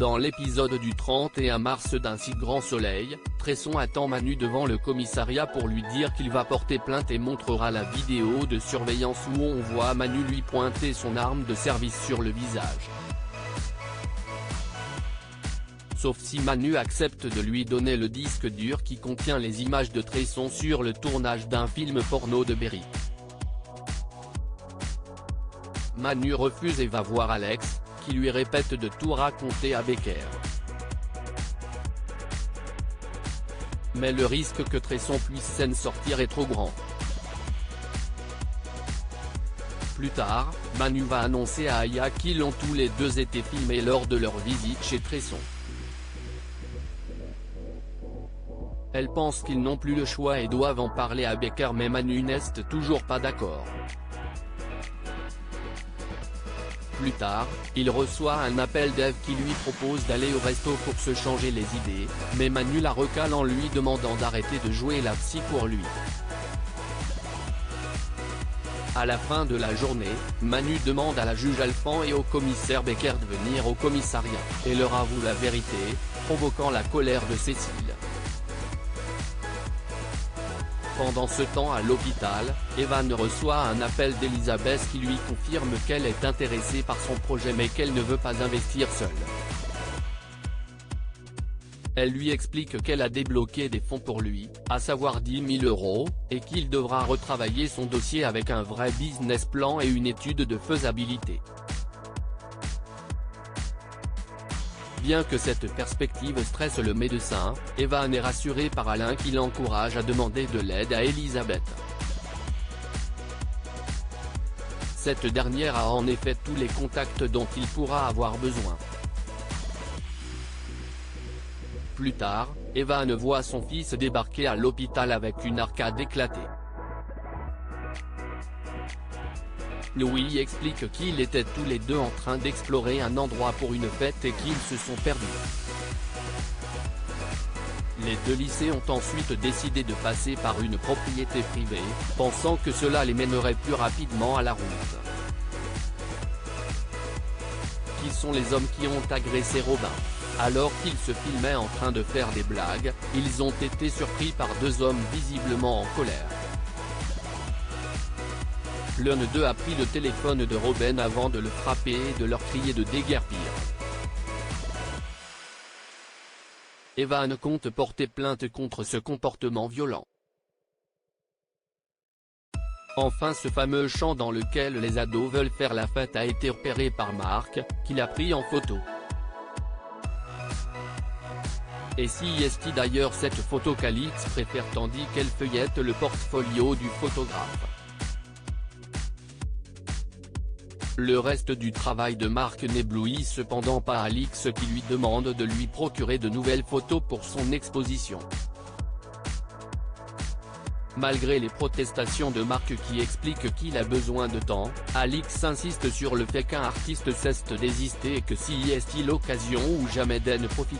Dans l'épisode du 31 mars d'Un si grand soleil, Tresson attend Manu devant le commissariat pour lui dire qu'il va porter plainte et montrera la vidéo de surveillance où on voit Manu lui pointer son arme de service sur le visage. Sauf si Manu accepte de lui donner le disque dur qui contient les images de Tresson sur le tournage d'un film porno de Berry. Manu refuse et va voir Alex, qui lui répète de tout raconter à Becker. Mais le risque que Tresson puisse s'en sortir est trop grand. Plus tard, Manu va annoncer à Aya qu'ils ont tous les deux été filmés lors de leur visite chez Tresson. Elle pense qu'ils n'ont plus le choix et doivent en parler à Becker, mais Manu n'est toujours pas d'accord. Plus tard, il reçoit un appel d'Eve qui lui propose d'aller au resto pour se changer les idées, mais Manu la recale en lui demandant d'arrêter de jouer la psy pour lui. À la fin de la journée, Manu demande à la juge Alphand et au commissaire Becker de venir au commissariat, et leur avoue la vérité, provoquant la colère de Cécile. Pendant ce temps à l'hôpital, Evan reçoit un appel d'Elisabeth qui lui confirme qu'elle est intéressée par son projet mais qu'elle ne veut pas investir seule. Elle lui explique qu'elle a débloqué des fonds pour lui, à savoir 10 000 €, et qu'il devra retravailler son dossier avec un vrai business plan et une étude de faisabilité. Bien que cette perspective stresse le médecin, Evan est rassuré par Alain qui l'encourage à demander de l'aide à Elisabeth. Cette dernière a en effet tous les contacts dont il pourra avoir besoin. Plus tard, Evan voit son fils débarquer à l'hôpital avec une arcade éclatée. Louis explique qu'ils étaient tous les deux en train d'explorer un endroit pour une fête et qu'ils se sont perdus. Les deux lycées ont ensuite décidé de passer par une propriété privée, pensant que cela les mènerait plus rapidement à la route. Qui sont les hommes qui ont agressé Robin? Alors qu'ils se filmaient en train de faire des blagues, ils ont été surpris par deux hommes visiblement en colère. L'un d'eux a pris le téléphone de Robin avant de le frapper et de leur crier de déguerpir. Evan compte porter plainte contre ce comportement violent. Enfin, ce fameux champ dans lequel les ados veulent faire la fête a été repéré par Marc, qui l'a pris en photo. Et si est d'ailleurs cette photo qu'Alix préfère tandis qu'elle feuillette le portfolio du photographe. Le reste du travail de Marc n'éblouit cependant pas Alix qui lui demande de lui procurer de nouvelles photos pour son exposition. Malgré les protestations de Marc qui explique qu'il a besoin de temps, Alix insiste sur le fait qu'un artiste cesse de désister et que si est l'occasion ou jamais d'en profiter.